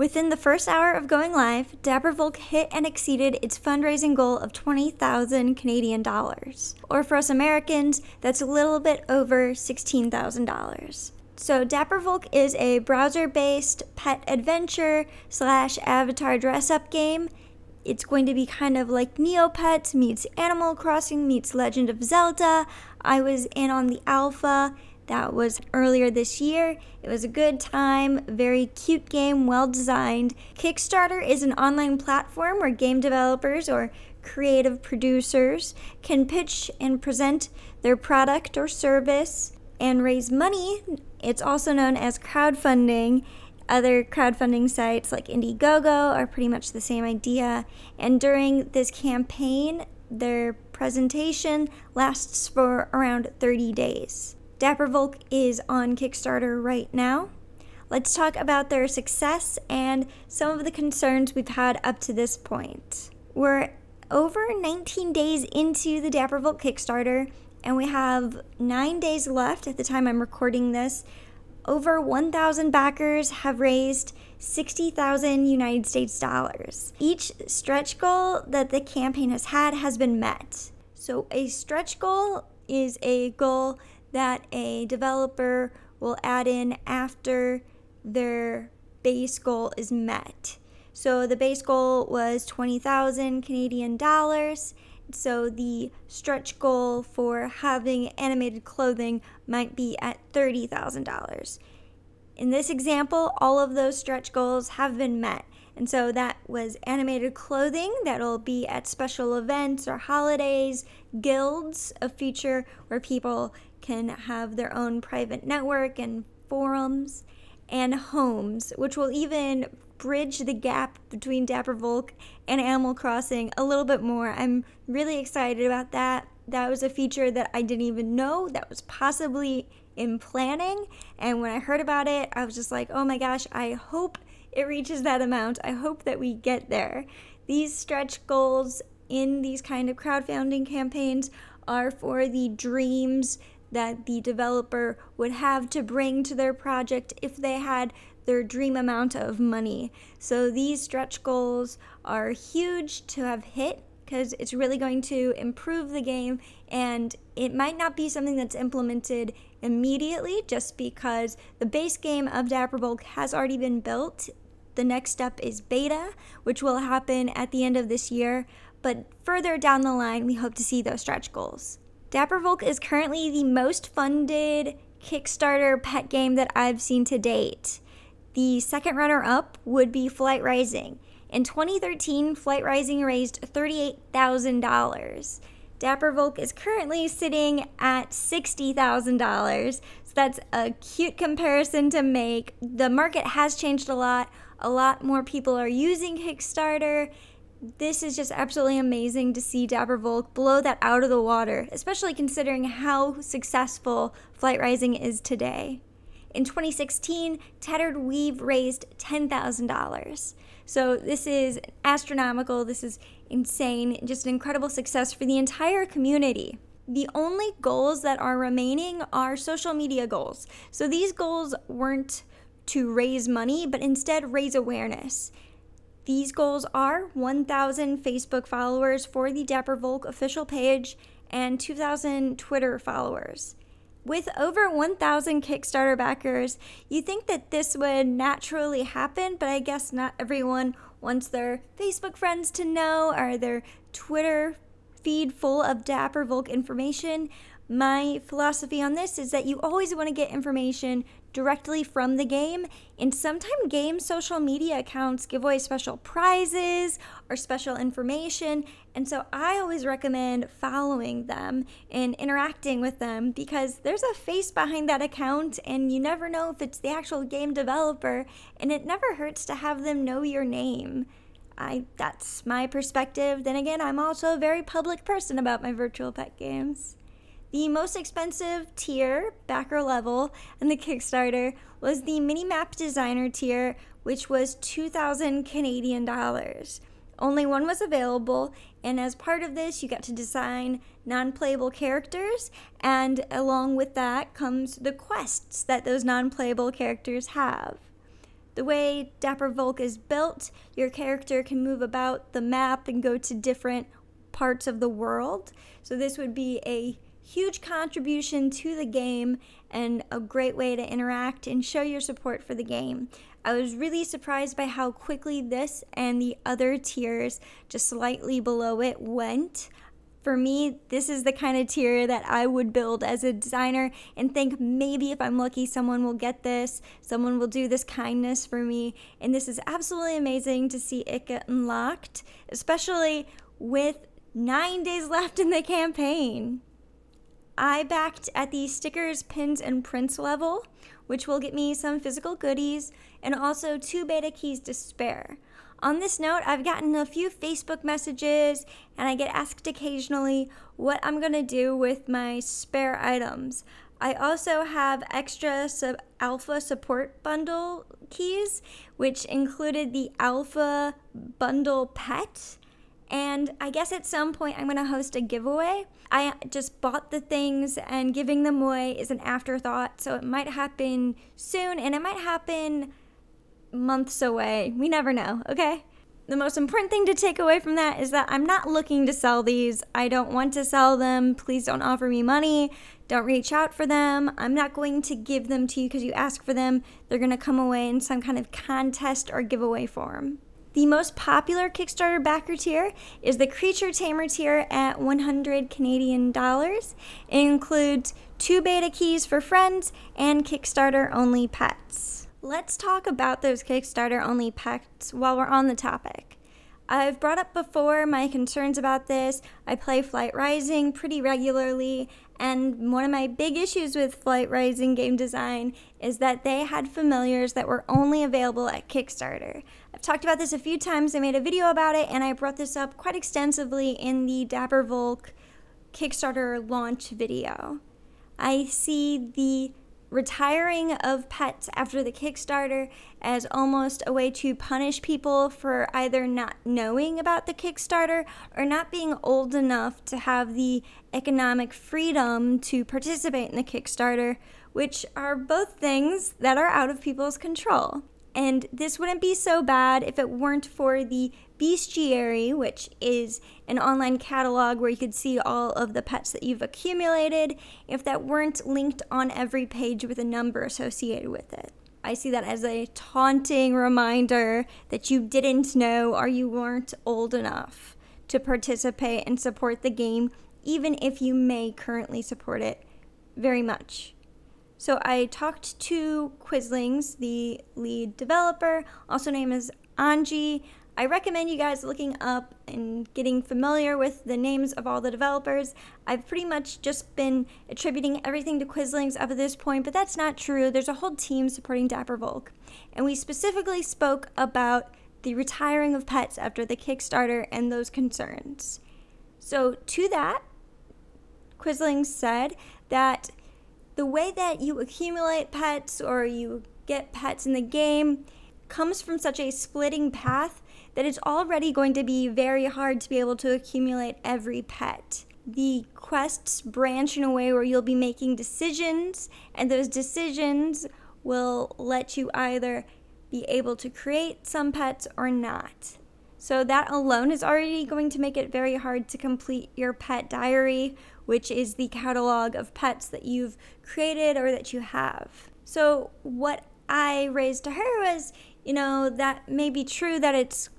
Within the first hour of going live, Dappervolk hit and exceeded its fundraising goal of 20,000 Canadian dollars. Or for us Americans, that's a little bit over $16,000. So Dappervolk is a browser-based pet adventure / avatar dress-up game. It's going to be kind of like Neopets meets Animal Crossing meets Legend of Zelda. I was in on the alpha. That was earlier this year. It was a good time, very cute game, well designed. Kickstarter is an online platform where game developers or creative producers can pitch and present their product or service and raise money. It's also known as crowdfunding. Other crowdfunding sites like Indiegogo are pretty much the same idea. And during this campaign, their presentation lasts for around 30 days. Dappervolk is on Kickstarter right now. Let's talk about their success and some of the concerns we've had up to this point. We're over 19 days into the Dappervolk Kickstarter, and we have 9 days left at the time I'm recording this. Over 1,000 backers have raised 60,000 United States dollars. Each stretch goal that the campaign has had has been met. So a stretch goal is a goal that a developer will add in after their base goal is met. So the base goal was 20,000 Canadian dollars. So the stretch goal for having animated clothing might be at $30,000. In this example, all of those stretch goals have been met. And so that was animated clothing that'll be at special events or holidays, guilds, a feature where people can have their own private network and forums, and homes, which will even bridge the gap between Dappervolk and Animal Crossing a little bit more. I'm really excited about that. That was a feature that I didn't even know that was possibly in planning, and when I heard about it, I was just like, oh my gosh, I hope it reaches that amount. I hope that we get there. These stretch goals in these kind of crowdfunding campaigns are for the dreams that the developer would have to bring to their project if they had their dream amount of money. So these stretch goals are huge to have hit because it's really going to improve the game, and it might not be something that's implemented immediately just because the base game of Dappervolk has already been built. The next step is beta, which will happen at the end of this year, but further down the line we hope to see those stretch goals. Dappervolk is currently the most funded Kickstarter pet game that I've seen to date. The second runner-up would be Flight Rising. In 2013, Flight Rising raised $38,000. Dappervolk is currently sitting at $60,000, so that's a cute comparison to make. The market has changed a lot more people are using Kickstarter. This is just absolutely amazing to see Dappervolk blow that out of the water, especially considering how successful Flight Rising is today. In 2016, Tattered Weave raised $10,000. So this is astronomical, this is insane, just an incredible success for the entire community. The only goals that are remaining are social media goals. So these goals weren't to raise money, but instead raise awareness. These goals are 1,000 Facebook followers for the Dappervolk official page and 2,000 Twitter followers. With over 1,000 Kickstarter backers, you think that this would naturally happen, but I guess not everyone wants their Facebook friends to know or their Twitter feed full of Dappervolk information. My philosophy on this is that you always want to get information directly from the game, and sometimes game social media accounts give away special prizes or special information, and so I always recommend following them and interacting with them because there's a face behind that account and you never know if it's the actual game developer, and it never hurts to have them know your name. That's my perspective. Then again, I'm also a very public person about my virtual pet games. The most expensive tier, backer level, in the Kickstarter was the Minimap Designer tier, which was 2,000 Canadian dollars. Only one was available, and as part of this, you got to design non-playable characters, and along with that comes the quests that those non-playable characters have. The way Dappervolk is built, your character can move about the map and go to different parts of the world. So this would be a huge contribution to the game and a great way to interact and show your support for the game. I was really surprised by how quickly this and the other tiers just slightly below it went. For me, this is the kind of tier that I would build as a designer and think maybe if I'm lucky someone will get this, someone will do this kindness for me, and this is absolutely amazing to see it get unlocked, especially with 9 days left in the campaign. I backed at the stickers, pins, and prints level, which will get me some physical goodies and also 2 beta keys to spare. On this note, I've gotten a few Facebook messages and I get asked occasionally what I'm going to do with my spare items. I also have extra alpha support bundle keys, which included the alpha bundle pet. And I guess at some point I'm going to host a giveaway. I just bought the things and giving them away is an afterthought, so it might happen soon and it might happen months away. We never know, okay? The most important thing to take away from that is that I'm not looking to sell these. I don't want to sell them. Please don't offer me money. Don't reach out for them. I'm not going to give them to you because you ask for them. They're going to come away in some kind of contest or giveaway form. The most popular Kickstarter backer tier is the Creature Tamer tier at 100 Canadian dollars. It includes 2 beta keys for friends and Kickstarter only pets. Let's talk about those Kickstarter only pets while we're on the topic. I've brought up before my concerns about this. I play Flight Rising pretty regularly, and one of my big issues with Flight Rising game design is that they had familiars that were only available at Kickstarter. I've talked about this a few times. I made a video about it, and I brought this up quite extensively in the Dappervolk Kickstarter launch video. I see the retiring of pets after the Kickstarter as almost a way to punish people for either not knowing about the Kickstarter or not being old enough to have the economic freedom to participate in the Kickstarter, which are both things that are out of people's control. And this wouldn't be so bad if it weren't for the bestiary, which is an online catalog where you could see all of the pets that you've accumulated, if that weren't linked on every page with a number associated with it. I see that as a taunting reminder that you didn't know or you weren't old enough to participate and support the game, even if you may currently support it very much. So I talked to Quizlings, the lead developer, also named as Anji. I recommend you guys looking up and getting familiar with the names of all the developers. I've pretty much just been attributing everything to Quizlings up to this point, but that's not true. There's a whole team supporting Dappervolk. And we specifically spoke about the retiring of pets after the Kickstarter and those concerns. So to that, Quizlings said that the way that you accumulate pets or you get pets in the game comes from such a splitting path that it's already going to be very hard to be able to accumulate every pet. The quests branch in a way where you'll be making decisions, and those decisions will let you either be able to create some pets or not. So that alone is already going to make it very hard to complete your pet diary, which is the catalog of pets that you've created or that you have. So what I raised to her was, that may be true that it's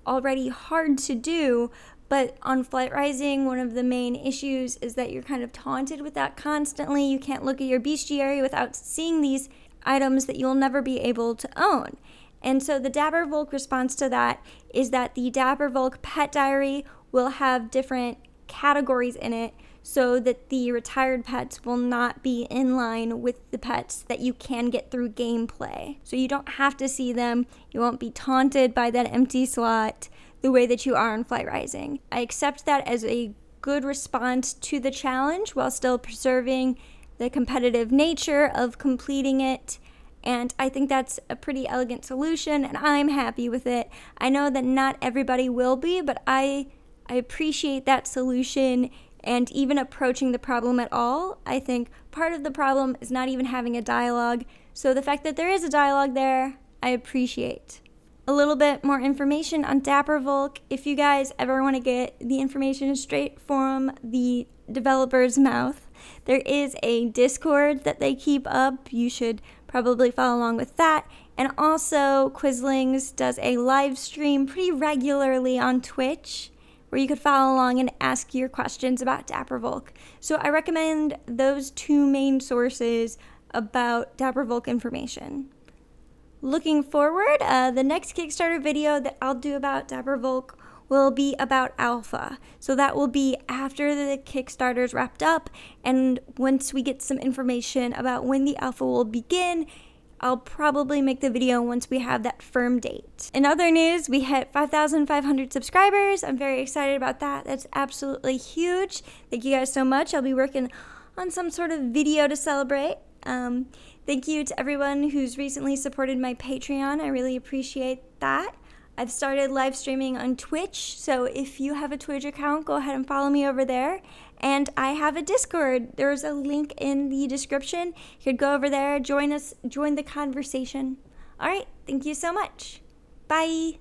already hard to do, but on Flight Rising, one of the main issues is that you're kind of taunted with that constantly. You can't look at your bestiary without seeing these items that you'll never be able to own. And so the Dappervolk response to that is that the Dappervolk Pet Diary will have different categories in it so that the retired pets will not be in line with the pets that you can get through gameplay. So you don't have to see them. You won't be taunted by that empty slot the way that you are on Flight Rising. I accept that as a good response to the challenge while still preserving the competitive nature of completing it. And I think that's a pretty elegant solution, and I'm happy with it. I know that not everybody will be, but I appreciate that solution, and even approaching the problem at all. I think part of the problem is not even having a dialogue. So the fact that there is a dialogue there, I appreciate. A little bit more information on Dappervolk. If you guys ever want to get the information straight from the developer's mouth, there is a Discord that they keep up. You should probably follow along with that. And also, Quizlings does a live stream pretty regularly on Twitch where you could follow along and ask your questions about Dappervolk. So I recommend those two main sources about Dappervolk information. Looking forward, the next Kickstarter video that I'll do about Dappervolk will be about alpha. So that will be after the Kickstarter's wrapped up, and once we get some information about when the alpha will begin, I'll probably make the video once we have that firm date. In other news, we hit 5,500 subscribers. I'm very excited about that. That's absolutely huge. Thank you guys so much. I'll be working on some sort of video to celebrate. Thank you to everyone who's recently supported my Patreon. I really appreciate that. I've started live streaming on Twitch, so if you have a Twitch account, go ahead and follow me over there. And I have a Discord. There's a link in the description. You could go over there, join us, join the conversation. All right, thank you so much. Bye.